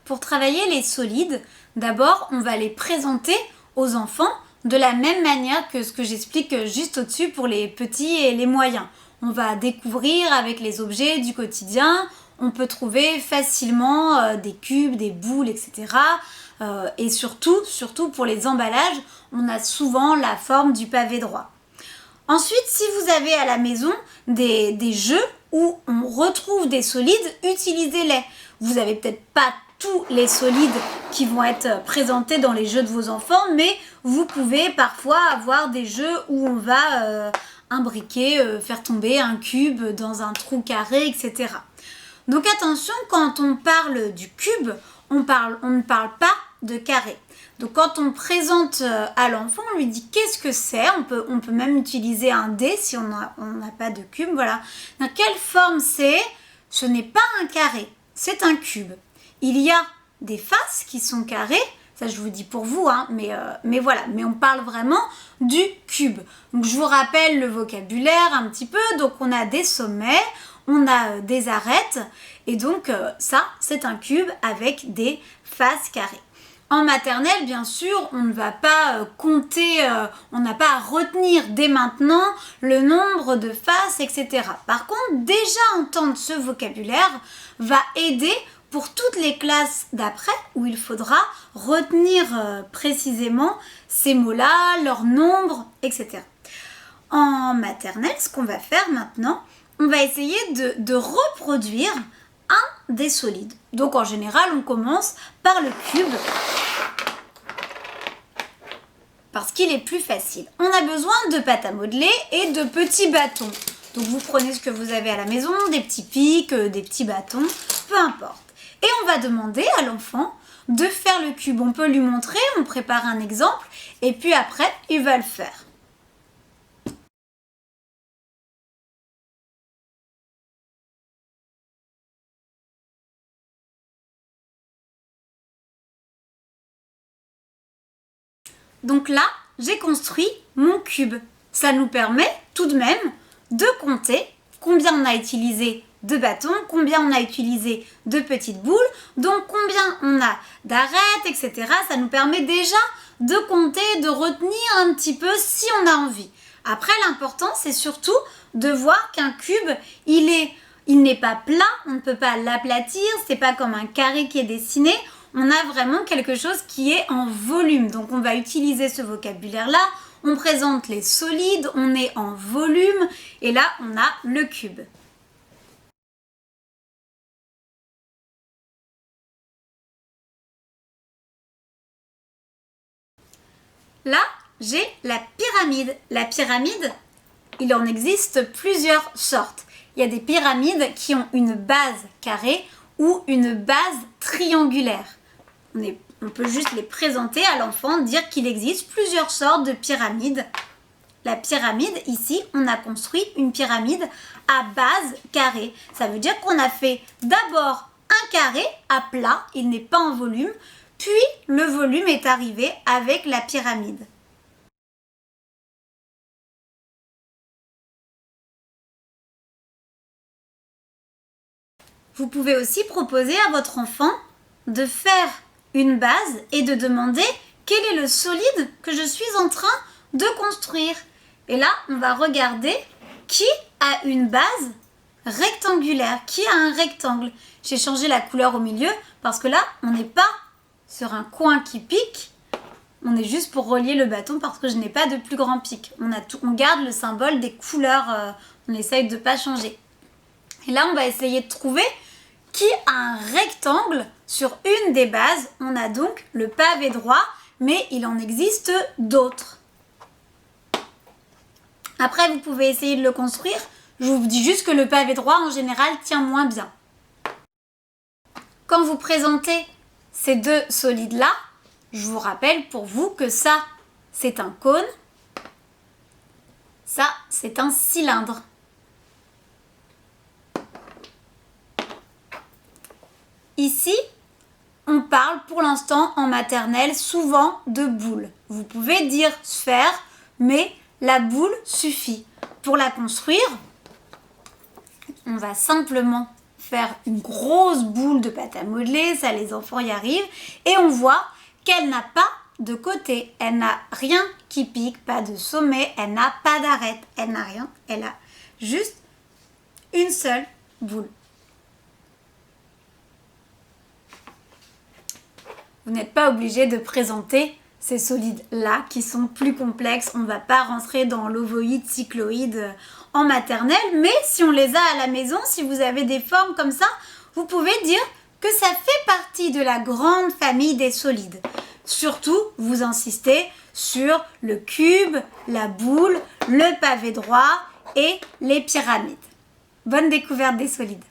pour travailler les solides, d'abord, on va les présenter aux enfants de la même manière que ce que j'explique juste au-dessus pour les petits et les moyens. On va découvrir avec les objets du quotidien, on peut trouver facilement des cubes, des boules, etc. Et surtout pour les emballages, on a souvent la forme du pavé droit. Ensuite, si vous avez à la maison des jeux où on retrouve des solides, utilisez-les. Vous n'avez peut-être pas tous les solides qui vont être présentés dans les jeux de vos enfants, mais vous pouvez parfois avoir des jeux où on va imbriquer, faire tomber un cube dans un trou carré, etc. Donc attention, quand on parle du cube, on ne parle pas de carré. Donc quand on présente à l'enfant, on lui dit qu'est-ce que c'est. On peut même utiliser un dé si on n'a pas de cube. Voilà. Dans quelle forme c'est? Ce n'est pas un carré, c'est un cube. Il y a des faces qui sont carrées, ça je vous dis pour vous, hein, mais voilà. Mais on parle vraiment du cube. Donc je vous rappelle le vocabulaire un petit peu. Donc on a des sommets, on a des arêtes, et donc ça c'est un cube avec des faces carrées. En maternelle, bien sûr, on ne va pas compter, on n'a pas à retenir dès maintenant le nombre de faces, etc. Par contre, déjà entendre ce vocabulaire va aider pour toutes les classes d'après où il faudra retenir précisément ces mots-là, leur nombre, etc. En maternelle, ce qu'on va faire maintenant, on va essayer de reproduire un des solides. Donc en général, on commence par le cube parce qu'il est plus facile. On a besoin de pâte à modeler et de petits bâtons. Donc vous prenez ce que vous avez à la maison, des petits pics, des petits bâtons, peu importe. Et on va demander à l'enfant de faire le cube. On peut lui montrer, on prépare un exemple et puis après, il va le faire. Donc là, j'ai construit mon cube. Ça nous permet tout de même de compter combien on a utilisé de bâtons, combien on a utilisé de petites boules, donc combien on a d'arêtes, etc. Ça nous permet déjà de compter, de retenir un petit peu si on a envie. Après, l'important, c'est surtout de voir qu'un cube, il n'est pas plat, on ne peut pas l'aplatir, c'est pas comme un carré qui est dessiné. On a vraiment quelque chose qui est en volume. Donc on va utiliser ce vocabulaire-là. On présente les solides, on est en volume et là on a le cube. Là, j'ai la pyramide. La pyramide, il en existe plusieurs sortes. Il y a des pyramides qui ont une base carrée ou une base triangulaire. On peut juste les présenter à l'enfant, dire qu'il existe plusieurs sortes de pyramides. La pyramide, ici, on a construit une pyramide à base carrée. Ça veut dire qu'on a fait d'abord un carré à plat, il n'est pas en volume, puis le volume est arrivé avec la pyramide. Vous pouvez aussi proposer à votre enfant de faire une base et de demander quel est le solide que je suis en train de construire. Et là, on va regarder qui a une base rectangulaire, qui a un rectangle. J'ai changé la couleur au milieu parce que là, on n'est pas sur un coin qui pique, on est juste pour relier le bâton parce que je n'ai pas de plus grand pic. On garde le symbole des couleurs, on essaye de ne pas changer. Et là, on va essayer de trouver qui a un rectangle sur une des bases. On a donc le pavé droit, mais il en existe d'autres. Après, vous pouvez essayer de le construire. Je vous dis juste que le pavé droit, en général, tient moins bien. Quand vous présentez ces deux solides-là, je vous rappelle pour vous que ça, c'est un cône. Ça, c'est un cylindre. Ici, on parle pour l'instant en maternelle souvent de boule. Vous pouvez dire sphère, mais la boule suffit. Pour la construire, on va simplement faire une grosse boule de pâte à modeler, ça les enfants y arrivent, et on voit qu'elle n'a pas de côté, elle n'a rien qui pique, pas de sommet, elle n'a pas d'arête, elle n'a rien, elle a juste une seule boule. Vous n'êtes pas obligé de présenter ces solides-là qui sont plus complexes. On ne va pas rentrer dans l'ovoïde, cycloïde en maternelle, mais si on les a à la maison, si vous avez des formes comme ça, vous pouvez dire que ça fait partie de la grande famille des solides. Surtout, vous insistez sur le cube, la boule, le pavé droit et les pyramides. Bonne découverte des solides!